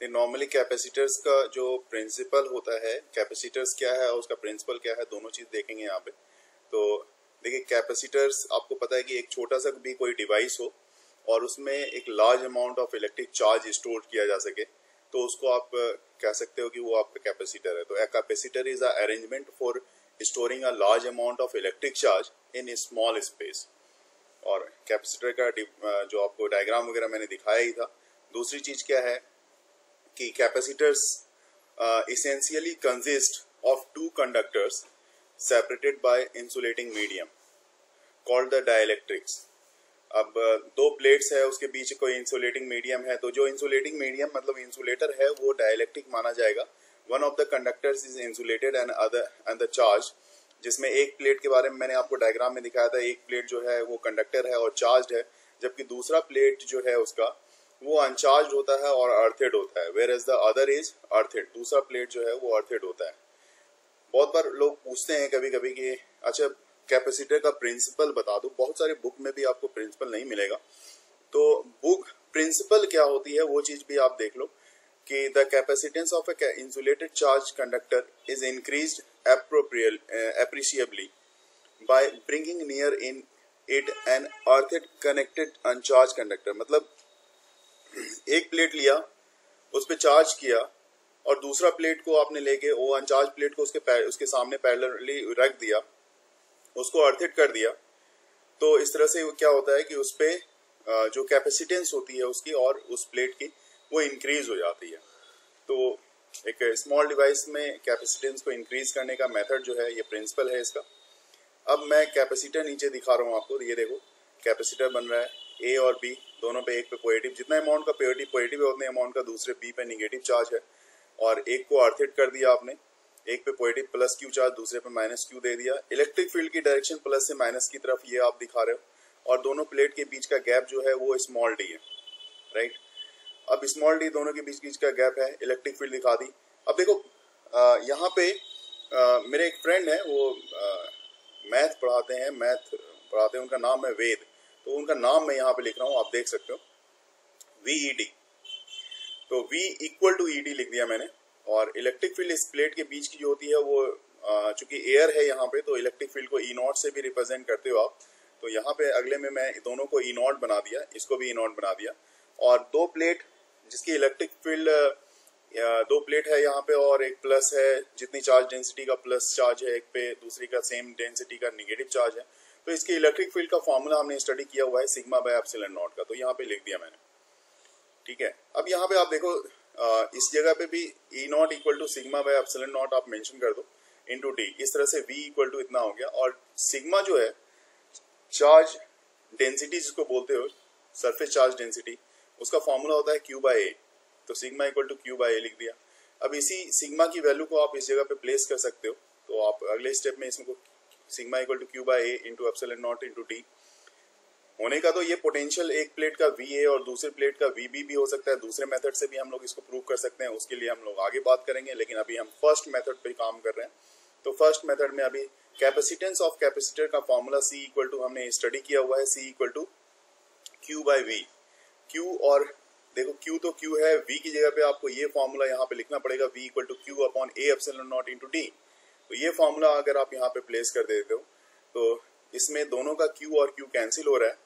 Normally capacitors का जो principal होता है, कैपेसिटर्स क्या है और उसका प्रिंसिपल क्या है, दोनों चीज देखेंगे यहाँ पे। तो देखिए, कैपेसिटर्स आपको पता है कि एक छोटा सा भी कोई डिवाइस हो और उसमें एक large amount of electric charge store किया जा सके, तो उसको आप कह सकते हो कि वो आपका कैपेसिटर है। तो a capacitor is a arrangement for storing a large amount of electric charge in A small space. और कैपेसिटर का जो आपको डायग्राम वगैरह मैंने दिखाया ही था। दूसरी चीज क्या है कि capacitors essentially consist of two conductors separated by insulating medium called the dielectrics। अब दो प्लेट्स है, उसके बीच कोई इंसुलेटिंग मीडियम है, तो जो इंसुलेटिंग मीडियम मतलब इंसुलेटर है वो डाइलेक्ट्रिक माना जाएगा। One of the conductors is insulated and the charge, जिसमें एक प्लेट के बारे में मैंने आपको डायग्राम में दिखाया था, एक प्लेट जो है वो कंडक्टर है और चार्ज है, जबकि दूसरा प्लेट जो है उसका वो अनचार्ज होता है और अर्थेड होता है, whereas the other is earthed. दूसरा प्लेट जो है वो अर्थेड होता है। बहुत बार लोग पूछते हैं कभी कभी कि अच्छा कैपेसिटर का प्रिंसिपल बता दो। बहुत सारे बुक में भी आपको प्रिंसिपल नहीं मिलेगा, तो बुक प्रिंसिपल क्या होती है वो चीज भी आप देख लो कि the capacitance of A insulated charge conductor is increased appreciably by bringing near in it an earthed connected uncharged conductor। मतलब एक प्लेट लिया, उस पे चार्ज किया और दूसरा प्लेट को आपने लेके वो अनचार्ज प्लेट को उसके सामने पैरेलली रख दिया, उसको अर्थेड कर दिया। तो इस तरह से क्या होता है कि उस पे जो कैपेसिटेंस होती है उसकी और उस प्लेट की वो इंक्रीज हो जाती है। तो एक स्मॉल डिवाइस में कैपेसिटेंस को इंक्रीज करने का मेथड जो है ये प्रिंसिपल है इसका। अब मैं कैपेसिटर नीचे दिखा रहा हूँ आपको, ये देखो कैपेसिटर बन रहा है, ए और बी दोनों पे, एक पे पॉजिटिव, जितना अमाउंट का पॉजिटिव है उतने अमाउंट का दूसरे बी पे निगेटिव चार्ज है, और एक को अर्थेड कर दिया आपने, एक पे पॉजिटिव प्लस क्यू चार्ज, दूसरे पे माइनस क्यू दे दिया। इलेक्ट्रिक फील्ड की डायरेक्शन प्लस से माइनस की तरफ ये आप दिखा रहे हो, और दोनों प्लेट के बीच का गैप जो है वो स्मॉल डी है, राइट। अब स्मॉल डी दोनों के बीच का गैप है, इलेक्ट्रिक फील्ड दिखा दी। अब देखो यहाँ पे मेरे एक फ्रेंड है, वो मैथ पढ़ाते हैं, उनका नाम है वेद। तो उनका नाम मैं यहाँ पे लिख रहा हूँ, आप देख सकते हो VED। तो V इक्वल टू ED लिख दिया मैंने। और इलेक्ट्रिक फील्ड इस प्लेट के बीच की जो होती है वो चूंकि एयर है यहाँ पे, तो इलेक्ट्रिक फील्ड को E0 से भी रिप्रेजेंट करते हो आप। तो यहाँ पे अगले में मैं दोनों को E0 बना दिया, इसको भी E0 बना दिया। और दो प्लेट जिसकी इलेक्ट्रिक फील्ड दो प्लेट है यहाँ पे, और एक प्लस है, जितनी चार्ज डेंसिटी का प्लस चार्ज है एक पे, दूसरी का सेम डेंसिटी का निगेटिव चार्ज है। तो इसके इलेक्ट्रिक फील्ड का फॉर्मूला हमने स्टडी किया हुआ है सिग्मा बाय एप्सिलॉन नॉट का, तो यहाँ पे लिख दिया मैंने, ठीक है। अब यहाँ पे आप देखो इस जगह पे भी E0 equal to sigma by epsilon not आप मेंशन कर दो इनटू डी। इस तरह से V इक्वल टू इतना हो गया। और सिग्मा जो है चार्ज डेंसिटी जिसको बोलते हो, सरफेस चार्ज डेंसिटी, उसका फॉर्मूला होता है Q बाय A। तो sigma equal to Q by A लिख दिया। अब इसी सिग्मा की वैल्यू को आप इस जगह पे प्लेस कर सकते हो। तो आप अगले स्टेप में इसमें sigma equal to Q by A into epsilon not into D होने का। तो ये पोटेंशियल एक प्लेट का VA और दूसरे प्लेट का VB भी हो सकता है। दूसरे मेथड से भी हम लोग इसको प्रूव कर सकते हैं, उसके लिए हम लोग आगे बात करेंगे, लेकिन अभी हम फर्स्ट मेथड पे काम कर रहे हैं। तो फर्स्ट मेथड में अभी कैपेसिटेंस ऑफ कैपेसिटर का फॉर्मूला C इक्वल टू हमने स्टडी किया हुआ है, C equal to Q by V। Q और देखो Q तो Q है, V की जगह पे आपको ये फॉर्मूला यहाँ पे लिखना पड़ेगा, V equal to Q upon A epsilon not into D. तो ये फॉर्मूला अगर आप यहाँ पे प्लेस कर देते हो तो इसमें दोनों का Q और Q कैंसिल हो रहा है,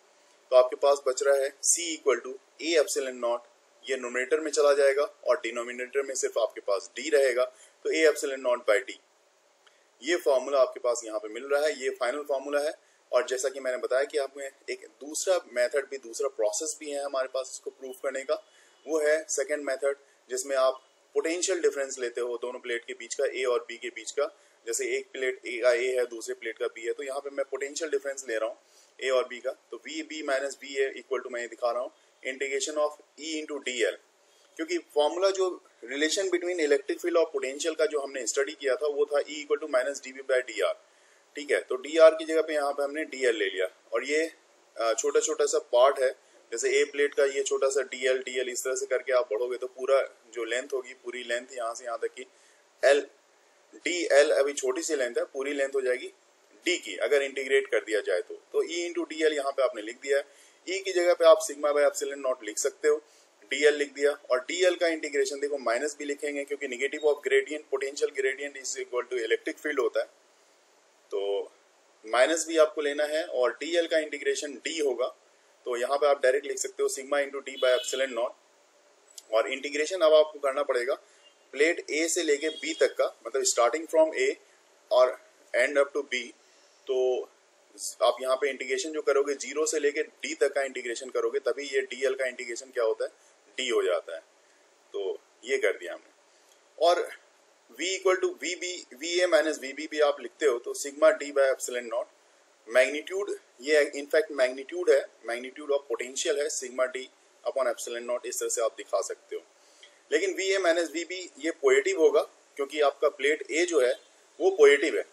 तो आपके पास बच रहा है C equal to A epsilon not. ये नोमिनेटर में चला जाएगा और डिनोमिनेटर में सिर्फ आपके पास D रहेगा, तो A epsilon not by D। ये फॉर्मूला आपके पास यहाँ पे मिल रहा है, ये फाइनल फॉर्मूला है। और जैसा कि मैंने बताया कि आपने एक दूसरा मेथड भी, दूसरा प्रोसेस भी है हमारे पास इसको प्रूव करने का, वो है सेकंड मेथड, जिसमें आप पोटेंशियल डिफरेंस लेते हो दोनों प्लेट के बीच का, A और B के बीच का। जैसे एक प्लेट A का A है, दूसरे प्लेट का B है, तो यहाँ पे मैं पोटेंशियल डिफरेंस ले रहा हूँ A और B का। तो VB minus VA equal to मैं दिखा रहा हूँ integration of E into DL, क्योंकि फॉर्मूला जो रिलेशन बिटवीन इलेक्ट्रिक फील्ड और पोटेंशियल का जो हमने स्टडी किया था वो था E equal to minus DB by DR, ठीक है। तो DR की जगह पे यहाँ पे हमने DL ले लिया, और ये छोटा छोटा सा पार्ट है, जैसे A प्लेट का ये छोटा सा DL इस तरह से करके आप बढ़ोगे तो पूरा जो लेंथ होगी, पूरी लेंथ यहाँ से यहाँ तक की DL अभी छोटी सी लेंथ है, पूरी लेंथ हो जाएगी D की अगर इंटीग्रेट कर दिया जाए तो E इंटू DL यहाँ पे आपने लिख दिया है। E की जगह पे आप सिग्मा बाय एप्सिलॉन नॉट लिख सकते हो, dl लिख दिया, और dl का इंटीग्रेशन देखो माइनस भी लिखेंगे क्योंकि negative of gradient potential gradient is equal to electric field होता है, तो माइनस भी आपको लेना है और dl का इंटीग्रेशन d होगा, तो यहाँ पे आप डायरेक्ट लिख सकते हो sigma into D by epsilon naught. और इंटीग्रेशन अब आपको करना पड़ेगा प्लेट ए से लेके बी तक का, मतलब स्टार्टिंग फ्रॉम ए और एंड अप टू बी। तो आप यहाँ पे इंटीग्रेशन जो करोगे 0 से लेके डी तक का इंटीग्रेशन करोगे, तभी ये dl का इंटीग्रेशन क्या होता है, d हो जाता है। तो ये कर दिया हमने। और v equal to va minus vb भी आप लिखते हो, तो sigma d by epsilon not magnitude, ये इनफैक्ट मैग्नीट्यूड है, मैग्नीट्यूड ऑफ पोटेंशियल है, sigma d upon epsilon not, इस तरह से आप दिखा सकते हो। लेकिन va माइनस vb ये पॉजिटिव होगा क्योंकि आपका प्लेट a जो है वो पॉजिटिव है,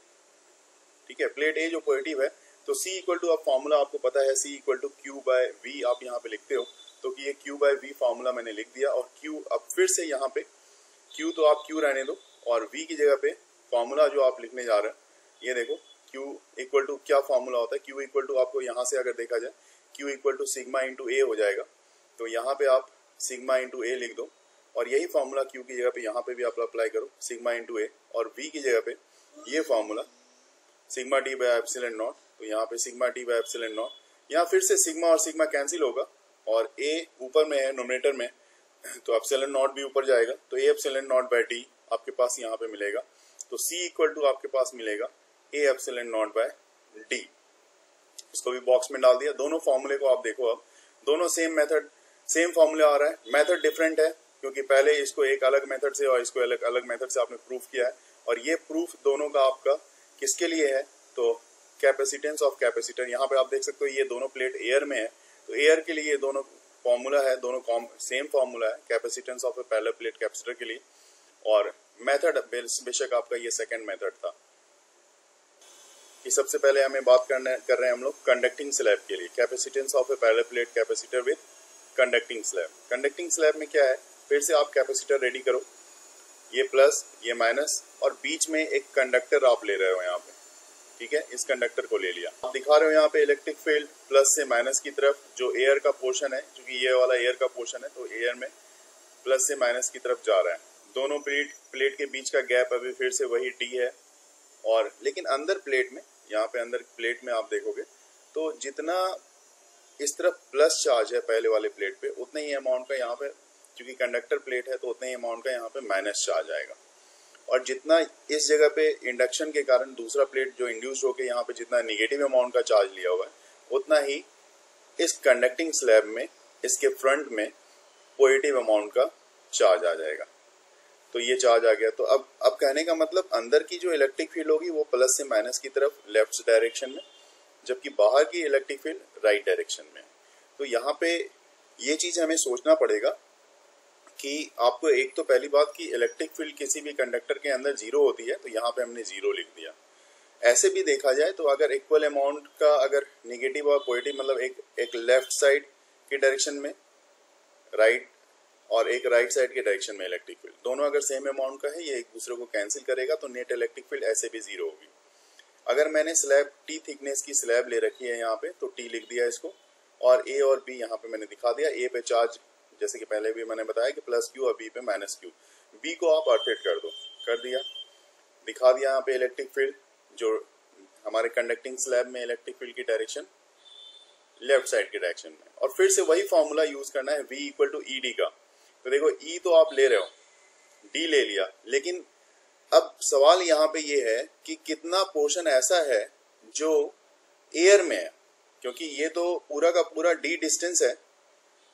ठीक है, प्लेट a जो पॉजिटिव है। तो c इक्वल टू, अब फॉर्मूला आपको पता है, c equal to Q by V आप यहाँ पे लिखते हो, तो कि ये q बाय वी फॉर्मूला मैंने लिख दिया। और q अब फिर से यहाँ पे q तो आप q रहने दो, और v की जगह पे फॉर्मूला जो आप लिखने जा रहे हैं, ये देखो q इक्वल टू क्या फॉर्मूला होता है, q इक्वल टू आपको यहाँ से अगर देखा जाए q equal to sigma into A हो जाएगा, तो यहाँ पे आप सिग्मा इंटू ए लिख दो, और यही फॉर्मूला q की जगह पे यहाँ पे भी आप अप्लाई करो सिग्मा इंटू ए, और v की जगह पे ये formula sigma D bye epsilon not, तो यहाँ पे sigma D bye epsilon not, यहाँ फिर से सिग्मा और सिग्मा कैंसिल होगा, और a ऊपर में है नोमिनेटर में, तो एप्सिलॉन नॉट भी ऊपर जाएगा, तो a epsilon not by d आपके पास यहाँ पे मिलेगा। तो c इक्वल टू आपके पास मिलेगा a epsilon not by d। इसको भी बॉक्स में डाल दिया। दोनों फॉर्मूले को आप देखो, अब दोनों सेम मेथड, सेम फॉर्मूला आ रहा है, मेथड डिफरेंट है क्योंकि पहले इसको एक अलग मेथड से और इसको अलग अलग मेथड से आपने प्रूफ किया है, और ये प्रूफ दोनों का आपका किसके लिए है, तो कैपेसिटेंस ऑफ कैपेसिटर। यहाँ पे आप देख सकते हो ये दोनों प्लेट एयर में है, तो एयर के लिए ये दोनों फॉर्मूला है, दोनों सेम फॉर्मूला है capacitance of A parallel plate capacitor के लिए। और मेथड बेशक आपका ये सेकंड मेथड था। कि सबसे पहले हमें बात कर रहे हैं हम लोग कंडक्टिंग स्लैब के लिए, capacitance of A parallel plate capacitor with conducting slab. Conducting slab में क्या है, फिर से आप कैपेसिटर रेडी करो, ये प्लस ये माइनस, और बीच में एक कंडक्टर आप ले रहे हो यहाँ पे, ठीक है, इस कंडक्टर को ले लिया। आप दिखा रहे हो यहाँ पे इलेक्ट्रिक फील्ड प्लस से माइनस की तरफ, जो एयर का पोर्शन है, क्योंकि ये वाला एयर का पोर्शन है, तो एयर में प्लस से माइनस की तरफ जा रहा है। दोनों प्लेट के बीच का गैप अभी फिर से वही d है, और लेकिन अंदर प्लेट में, यहाँ पे अंदर प्लेट में आप देखोगे तो जितना इस तरफ प्लस चार्ज है पहले वाले प्लेट पे, उतने ही अमाउंट का यहाँ पे, क्योंकि कंडक्टर प्लेट है तो उतने ही अमाउंट का यहाँ पे माइनस चार्ज आएगा। और जितना इस जगह पे इंडक्शन के कारण दूसरा प्लेट जो इंड्यूस होके यहाँ पे जितना निगेटिव अमाउंट का चार्ज लिया हुआ है, उतना ही इस कंडक्टिंग स्लैब में, इसके फ्रंट में पॉजिटिव अमाउंट का चार्ज आ जाएगा। तो ये चार्ज आ गया। तो अब कहने का मतलब अंदर की जो इलेक्ट्रिक फील्ड होगी वो प्लस से माइनस की तरफ लेफ्ट डायरेक्शन में, जबकि बाहर की इलेक्ट्रिक फील्ड राइट डायरेक्शन में। तो यहाँ पे ये चीज हमें सोचना पड़ेगा कि आपको एक तो पहली बात कि इलेक्ट्रिक फील्ड किसी भी कंडक्टर के अंदर 0 होती है, तो यहाँ पे हमने 0 लिख दिया। ऐसे भी देखा जाए तो अगर इक्वल अमाउंट का अगर निगेटिव और पॉजिटिव, मतलब एक लेफ्ट साइड के डायरेक्शन में राइट और एक राइट साइड के डायरेक्शन में इलेक्ट्रिक फील्ड, दोनों अगर सेम अमाउंट का है, ये एक दूसरे को कैंसिल करेगा, तो नेट इलेक्ट्रिक फील्ड ऐसे भी 0 होगी। अगर मैंने स्लैब टी थिकनेस की स्लैब ले रखी है यहाँ पे, तो टी लिख दिया इसको, और ए और बी यहाँ पे मैंने दिखा दिया। ए पे चार्ज जैसे कि पहले भी मैंने बताया कि प्लस क्यू, और बी पे माइनस क्यू। बी को आप अर्थिट कर दो, कर दिया, दिखा दिया यहाँ पे इलेक्ट्रिक फील्ड, जो हमारे कंडक्टिंग स्लैब में इलेक्ट्रिक फील्ड की डायरेक्शन लेफ्ट साइड के डायरेक्शन में। और फिर से वही फॉर्मूला यूज करना है, V equal to E D का। तो देखो E तो आप ले रहे हो, D ले लिया, लेकिन अब सवाल यहाँ पे ये है कि कितना पोर्शन ऐसा है जो एयर में है, क्योंकि ये तो पूरा का पूरा D डिस्टेंस है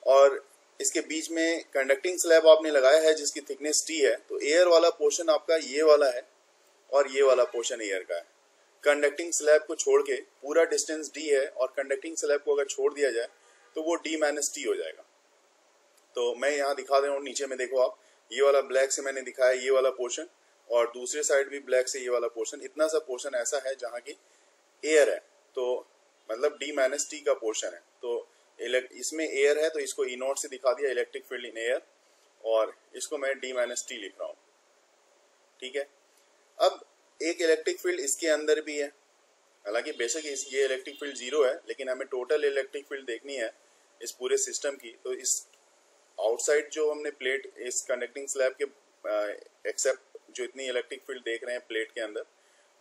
और इसके बीच में कंडक्टिंग स्लैब आपने लगाया है जिसकी थिकनेस T है। तो एयर वाला पोर्शन आपका ये वाला है और ये वाला पोर्शन एयर का है। कंडक्टिंग स्लैब को छोड़ के पूरा डिस्टेंस D है, और कंडक्टिंग स्लैब को अगर छोड़ दिया जाए तो वो D माइनस T हो जाएगा। तो मैं यहाँ दिखा दे रहा हूँ, नीचे में देखो आप, ये वाला ब्लैक से मैंने दिखाया ये वाला पोर्शन, और दूसरे साइड भी ब्लैक से ये वाला पोर्शन। इतना सा पोर्शन ऐसा है जहाँ की एयर है, तो मतलब D माइनस T का पोर्शन है। तो इसमें एयर है तो इसको E नॉट से दिखा दिया, इलेक्ट्रिक फील्ड इन एयर, और इसको मैं D माइनस T लिख रहा हूँ, ठीक है। अब एक इलेक्ट्रिक फील्ड इसके अंदर भी है, हालांकि बेशक ये इलेक्ट्रिक फील्ड 0 है, लेकिन हमें टोटल इलेक्ट्रिक फील्ड देखनी है इस पूरे सिस्टम की। तो आउटसाइड जो हमने प्लेट इस कंडक्टिंग स्लैब के एक्सेप्ट जो इतनी इलेक्ट्रिक फील्ड देख रहे हैं प्लेट के अंदर,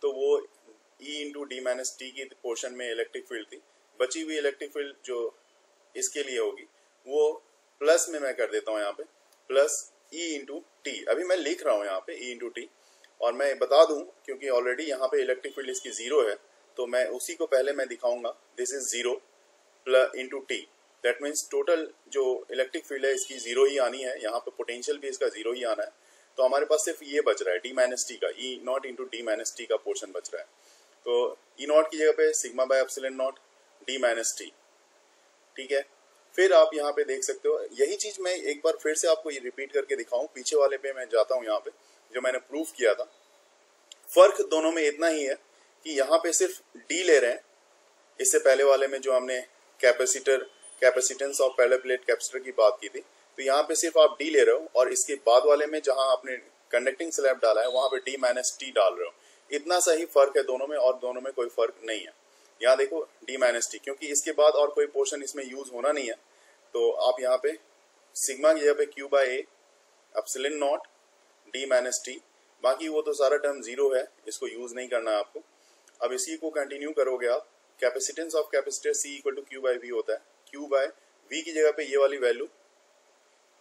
तो वो E into D minus T की पोर्शन में इलेक्ट्रिक फील्ड थी। बची हुई इलेक्ट्रिक फील्ड जो इसके लिए होगी वो प्लस में मैं कर देता हूँ यहाँ पे, प्लस E इंटू टी। अभी मैं लिख रहा हूँ यहाँ पे E इंटू टी, और मैं बता दूं क्योंकि ऑलरेडी यहाँ पे इलेक्ट्रिक फील्ड इसकी जीरो है, तो मैं उसी को पहले मैं दिखाऊंगा। This is zero plus into T, that means total जो इलेक्ट्रिक फील्ड है इसकी जीरो ही आनी है, यहाँ पे पोटेंशियल भी इसका जीरो ही आना है। तो हमारे पास सिर्फ ये बच रहा है डी माइनस टी का, E naught into D minus T का पोर्शन बच रहा है। तो ई नॉट की जगह पे sigma by epsilon not D minus T, ठीक है। फिर आप यहाँ पे देख सकते हो, यही चीज मैं एक बार फिर से आपको ये रिपीट करके दिखाऊं। पीछे वाले पे मैं जाता हूँ, यहाँ पे जो मैंने प्रूफ किया था। फर्क दोनों में इतना ही है कि यहाँ पे सिर्फ डी ले रहे हैं, इससे पहले वाले में जो हमने capacitance of parallel plate capacitor की बात की थी, तो यहाँ पे सिर्फ आप डी ले रहे हो, और इसके बाद वाले में जहां आपने कंडक्टिंग स्लैब डाला है वहां पे डी माइनस टी डाल रहे हो। इतना सा ही फर्क है दोनों में, और दोनों में कोई फर्क नहीं है। यहाँ देखो डी माइनस टी, क्योंकि इसके बाद और कोई पोर्शन इसमें यूज होना नहीं है, तो आप यहाँ पे सिग्मा की जगह पे Q by A epsilon not D minus T, बाकी वो तो सारा टर्म जीरो है, इसको यूज नहीं करना है आपको। अब इसी को कंटिन्यू करोगे आप, capacitance of capacitor C equal to Q by V होता है। क्यू बाय वी की जगह पे ये वाली value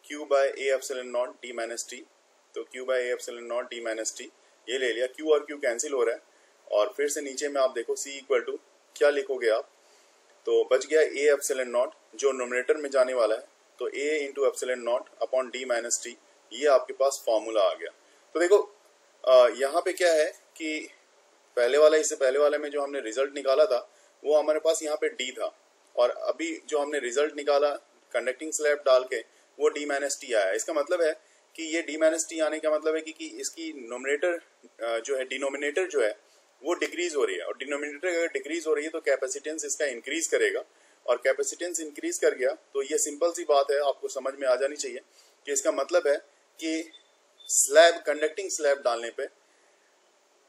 Q by A epsilon not D minus T, तो Q by A epsilon not D minus T ये ले लिया। क्यू और क्यू कैंसिल हो रहा है, और फिर से नीचे में आप देखो सी इक्वल टू क्या लिखोगे आप, तो बच गया ए एप्सिलॉन नॉट जो नोमिनेटर में जाने वाला है, तो A into epsilon naught upon D minus T, ये आपके पास फॉर्मूला आ गया। तो देखो यहाँ पे क्या है कि पहले वाला, इससे पहले वाले में जो हमने रिजल्ट निकाला था वो हमारे पास यहाँ पे डी था, और अभी जो हमने रिजल्ट निकाला कंडक्टिंग स्लैब डाल के वो डी माइनस टी आया। इसका मतलब है कि ये डी माइनस टी आने का मतलब है कि इसकी नोमिनेटर जो है, डिनोमिनेटर जो है वो डिक्रीज हो रही है, और डिनोमिनेटर अगर डिक्रीज हो रही है तो कैपेसिटेंस इसका इंक्रीज करेगा, और कैपेसिटेंस इंक्रीज कर गया तो ये सिंपल सी बात है, आपको समझ में आ जानी चाहिए कि इसका मतलब है कि स्लैब, कंडक्टिंग स्लैब डालने पे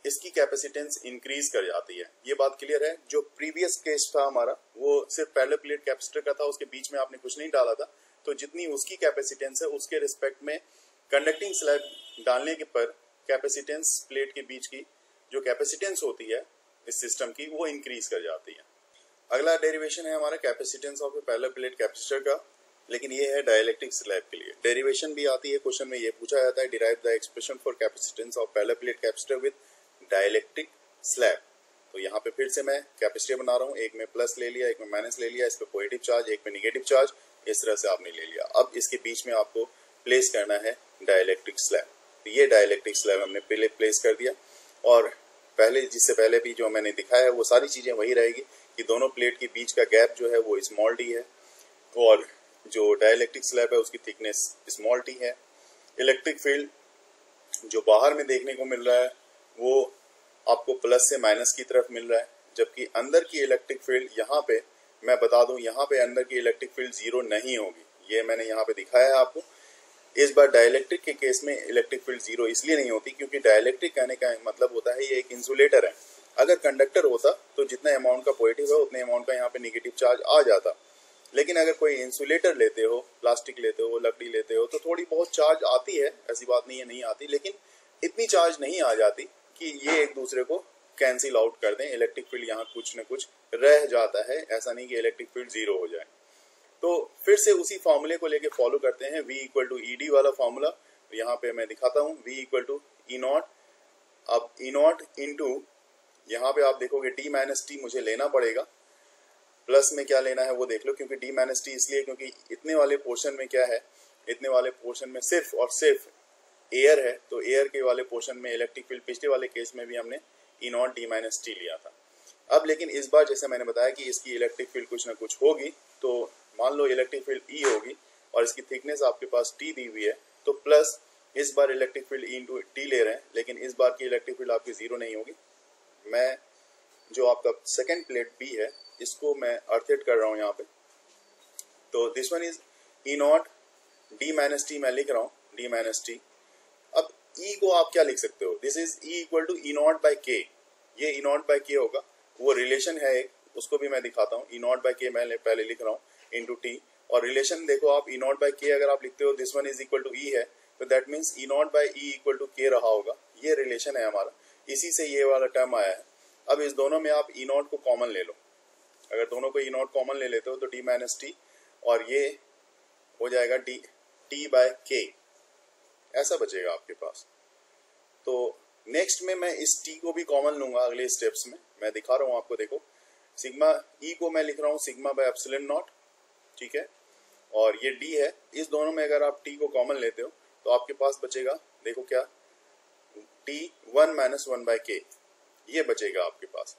इसकी कैपेसिटेंस इंक्रीज कर जाती है। ये बात क्लियर है। जो प्रीवियस केस था हमारा वो सिर्फ पैरेलल प्लेट कैपेसिटर का था, उसके बीच में आपने कुछ नहीं डाला था, तो जितनी उसकी कैपेसिटेंस है उसके रिस्पेक्ट में कंडक्टिंग स्लैब डालने के पर कैपेसिटेंस प्लेट के बीच की जो कैपेसिटेंस होती है इस सिस्टम की वो इंक्रीज कर जाती है। अगला डेरिवेशन है हमारा capacitance of A parallel plate capacitor का, लेकिन ये है डाइलेक्ट्रिक स्लैब के लिए। डेरिवेशन भी आती है, क्वेश्चन में ये पूछा जाता है, derive the expression for capacitance of parallel plate capacitor with dielectric slab. तो यहाँ पे फिर से मैं कैपेसिटर बना रहा हूँ, एक में प्लस ले लिया, एक में माइनस ले लिया, इस पे पॉजिटिव चार्ज, एक में निगेटिव चार्ज, इस तरह से आपने ले लिया। अब इसके बीच में आपको प्लेस करना है डाइलेक्ट्रिक स्लैब। तो ये डाइलेक्ट्रिक स्लैब हमने पहले प्लेस कर दिया, और पहले जिससे पहले भी जो मैंने दिखाया है वो सारी चीजें वही रहेगी कि दोनों प्लेट के बीच का गैप जो है वो स्मॉल डी है, और जो डाइलेक्ट्रिक स्लैब है उसकी थिकनेस स्मॉल टी है। इलेक्ट्रिक फील्ड जो बाहर में देखने को मिल रहा है वो आपको प्लस से माइनस की तरफ मिल रहा है, जबकि अंदर की इलेक्ट्रिक फील्ड यहाँ पे मैं बता दूं, यहाँ पे अंदर की इलेक्ट्रिक फील्ड जीरो नहीं होगी। ये मैंने यहाँ पे दिखाया है आपको। इस बार डाइलेक्ट्रिक के केस में इलेक्ट्रिक फील्ड जीरो इसलिए नहीं होती क्योंकि डाइलेक्ट्रिक कहने का मतलब होता है ये एक इंसुलेटर है। अगर कंडक्टर होता तो जितना अमाउंट का पॉजिटिव है उतने अमाउंट का यहाँ पे निगेटिव चार्ज आ जाता, लेकिन अगर कोई इंसुलेटर लेते हो, प्लास्टिक लेते हो, लकड़ी लेते हो, तो थोड़ी बहुत चार्ज आती है, ऐसी बात नहीं है नहीं आती, लेकिन इतनी चार्ज नहीं आ जाती कि ये एक दूसरे को कैंसिल आउट कर दें। इलेक्ट्रिक फील्ड यहाँ कुछ न कुछ रह जाता है, ऐसा नहीं कि इलेक्ट्रिक फील्ड जीरो हो जाए। तो फिर से उसी फॉर्मूले को लेके फॉलो करते हैं, V equal to E D वाला फॉर्मूला। तो यहाँ पे मैं दिखाता हूँ, V equal to E not. अब ई नॉट इंटू यहाँ पे आप देखोगे डी माइनस टी मुझे लेना पड़ेगा, प्लस में क्या लेना है वो देख लो, क्योंकि डी माइनस टी इसलिए क्योंकि इतने वाले पोर्शन में क्या है, इतने वाले पोर्शन में सिर्फ और सिर्फ एयर है, तो एयर के वाले पोर्शन में इलेक्ट्रिक फील्ड पिछले वाले केस में भी हमने ई नॉट डी माइनस टी लिया था। अब लेकिन इस बार जैसे मैंने बताया कि इसकी इलेक्ट्रिक फील्ड कुछ ना कुछ होगी, तो मान लो इलेक्ट्रिक फील्ड ई होगी और इसकी थिकनेस आपके पास टी दी हुई है, तो प्लस इस बार electric field E into T ले रहे हैं, लेकिन इस बार की इलेक्ट्रिक फील्ड आपकी जीरो नहीं होगी। मैं जो आपका सेकेंड प्लेट बी है इसको मैं अर्थेट कर रहा हूँ यहाँ पे, तो this one is E not D minus T मैं लिख रहा हूँ, डी माइनस टी। अब ई को आप क्या लिख सकते हो, this is E equal to E not by K, ये ई नॉट बाई के होगा, वो रिलेशन है एक, उसको भी मैं दिखाता हूँ। ई नॉट बाई के मैं पहले लिख रहा हूँ इंटू टी, और रिलेशन देखो आप E नॉट बाई के अगर आप लिखते हो this one is equal to E है तो that means E naught by E equal to K रहा होगा। ये रिलेशन है हमारा, इसी से ये वाला टर्म आया है। अब इस दोनों में आप E नॉट को कॉमन ले लो, अगर दोनों को E नॉट कॉमन ले लेते हो तो डी माइनस टी और ये हो जाएगा डी टी बाय के, ऐसा बचेगा आपके पास। तो नेक्स्ट में मैं इस टी को भी कॉमन लूंगा अगले स्टेप्स में, मैं दिखा रहा हूं आपको। देखो सिग्मा ई को मैं लिख रहा हूं सिग्मा बाय एप्सिलॉन नॉट, ठीक है, और ये डी है। इस दोनों में अगर आप टी को कॉमन लेते हो तो आपके पास बचेगा, देखो क्या, टी 1 माइनस 1 बाय के, ये बचेगा आपके पास।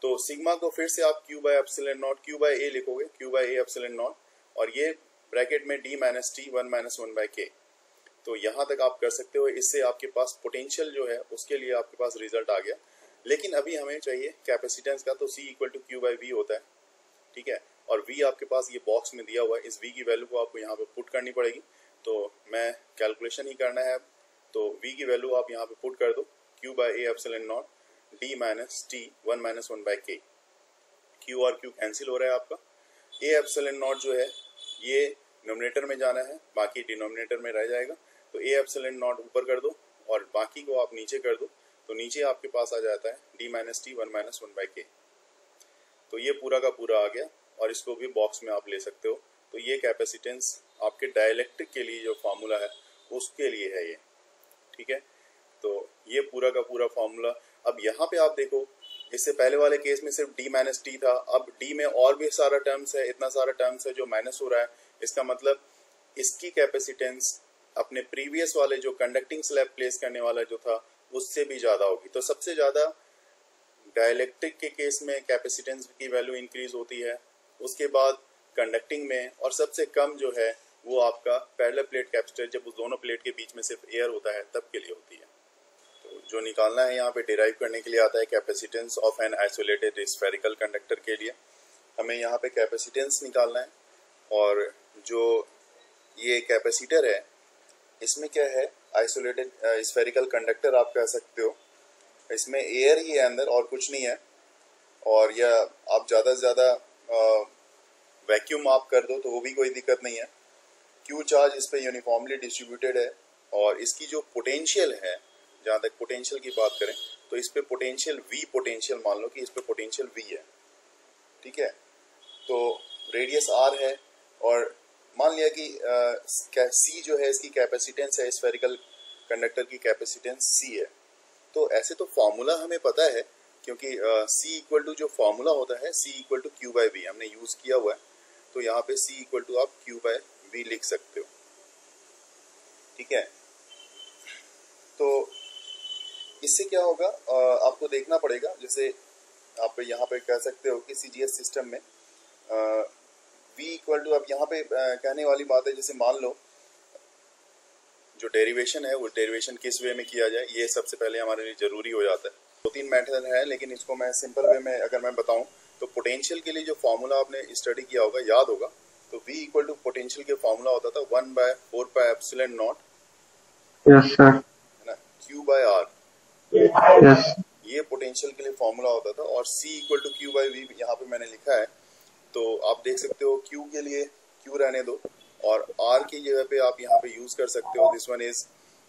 तो सिग्मा को फिर से आप Q by epsilon naught, Q by A लिखोगे, Q by A epsilon naught, और ये ब्रैकेट में D minus T 1 minus 1 by K. तो यहां तक आप कर सकते हो। इससे आपके पास पोटेंशियल जो है उसके लिए आपके पास रिजल्ट आ गया। लेकिन अभी हमें चाहिए कैपेसिटेंस का, तो C equal to Q by V होता है, ठीक है, और V आपके पास ये बॉक्स में दिया हुआ है। इस V की वैल्यू को आपको यहाँ पे पुट करनी पड़ेगी। तो मैं कैलकुलेशन ही करना है, तो V की वैल्यू आप यहाँ पे पुट कर दो, Q by A epsilon not D minus T 1 minus 1 by के। क्यू और क्यू कैंसिल हो रहा है आपका। ए एप्सिलॉन नॉट जो है ये नोमिनेटर में जाना है, बाकी डिनोमिनेटर में रह जाएगा। तो ए एप्सिलॉन नॉट ऊपर कर दो और बाकी को आप नीचे कर दो, तो नीचे आपके पास आ जाता है D minus T 1 minus 1 by के। तो ये पूरा का पूरा आ गया, और इसको भी बॉक्स में आप ले सकते हो। तो ये कैपेसिटेंस आपके डाइलेक्ट्रिक के लिए जो फार्मूला है उसके लिए है ये, ठीक है। तो ये पूरा का पूरा फार्मूला। अब यहाँ पे आप देखो, इससे पहले वाले केस में सिर्फ डी माइनस टी था, अब डी में और भी सारा टर्म्स है, इतना सारा टर्म्स है जो माइनस हो रहा है। इसका मतलब इसकी कैपेसिटेंस अपने प्रीवियस वाले जो कंडक्टिंग स्लैब प्लेस करने वाला जो था उससे भी ज्यादा होगी। तो सबसे ज्यादा डाइलेक्ट्रिक के केस में कैपेसिटेंस की वैल्यू इंक्रीज होती है, उसके बाद कंडक्टिंग में, और सबसे कम जो है वो आपका पैरेलल प्लेट कैपेसिटर, जब उस दोनों प्लेट के बीच में सिर्फ एयर होता है तब के लिए होती है। तो जो निकालना है यहाँ पे डिराइव करने के लिए आता है capacitance of an isolated spherical conductor के लिए हमें यहाँ पे कैपेसिटेंस निकालना है। और जो ये कैपेसिटर है इसमें क्या है, आइसोलेटेड स्फेरिकल कंडक्टर आप कह सकते हो। इसमें एयर ही है अंदर और कुछ नहीं है, और या आप ज़्यादा से ज़्यादा वैक्यूम आप कर दो तो वो भी कोई दिक्कत नहीं है। क्यू चार्ज इस पे यूनिफॉर्मली डिस्ट्रीब्यूटेड है, और इसकी जो पोटेंशियल है, जहाँ तक पोटेंशियल की बात करें तो इस पे पोटेंशियल V पोटेंशियल मान लो कि इस पे पोटेंशियल V है, ठीक है। तो रेडियस R है, और मान लिया कि C जो है इसकी कैपेसिटेंस है, स्फेरिकल कंडक्टर की कैपेसिटेंस C है। तो ऐसे तो फॉर्मूला हमें पता है, क्योंकि C इक्वल टू जो फॉर्मूला होता है C equal to Q by V हमने यूज किया हुआ है। तो यहाँ पे C इक्वल टू आप क्यू बाई वी लिख सकते हो, ठीक है। तो इससे क्या होगा, आपको देखना पड़ेगा। जैसे आप यहाँ पे कह सकते हो कि CGS सिस्टम में V इक्वल टू, अब यहाँ पे कहने वाली बात है, जैसे मान लो जो डेरिवेशन है वो डेरिवेशन किस वे में किया जाए, ये सबसे पहले हमारे लिए जरूरी हो जाता है। 2-3 मेथड है, लेकिन इसको मैं सिंपल वे में अगर मैं बताऊं तो पोटेंशियल के लिए जो फॉर्मूला आपने स्टडी किया होगा, याद होगा, तो V इक्वल टू पोटेंशियल के फॉर्मूला होता था 1/4 pi epsilon not, yes sir, है ना, Q बाय R, यस, ये पोटेंशियल के लिए फॉर्मूला होता था। और C equal to Q by V यहाँ पे मैंने लिखा है, तो आप देख सकते हो Q के लिए Q रहने दो, और R की जगह पे आप यहाँ पे यूज कर सकते हो, this one is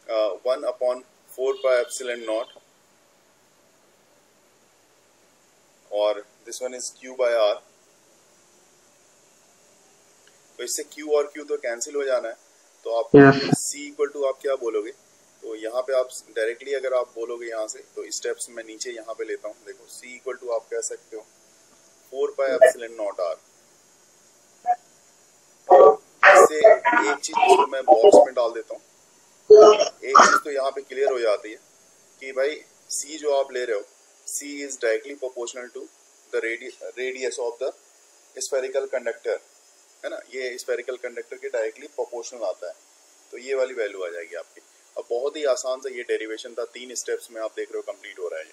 1/4 pi epsilon naught, और this one is Q by R। तो इससे Q और Q तो कैंसिल हो जाना है, तो आप C इक्वल टू आप क्या बोलोगे, तो यहाँ पे आप डायरेक्टली अगर आप बोलोगे यहाँ से, तो स्टेप्स मैं नीचे यहाँ पे लेता हूँ। देखो C इक्वल टू आप कह सकते हो 4 पाई एप्सिलॉन नॉट R। इससे एक चीज इसको मैं बॉक्स में डाल देता हूँ, एक चीज तो यहाँ पे क्लियर हो जाती है कि भाई C जो आप ले रहे हो, C is directly proportional to the radius of the spherical conductor, है ना, ये स्फेरिकल कंडक्टर के डायरेक्टली प्रोपोर्शनल आता है। तो ये वाली वैल्यू आ जाएगी आपकी। अब बहुत ही आसान सा ये डेरिवेशन था, 3 स्टेप्स में आप देख रहे हो कंप्लीट हो रहा है।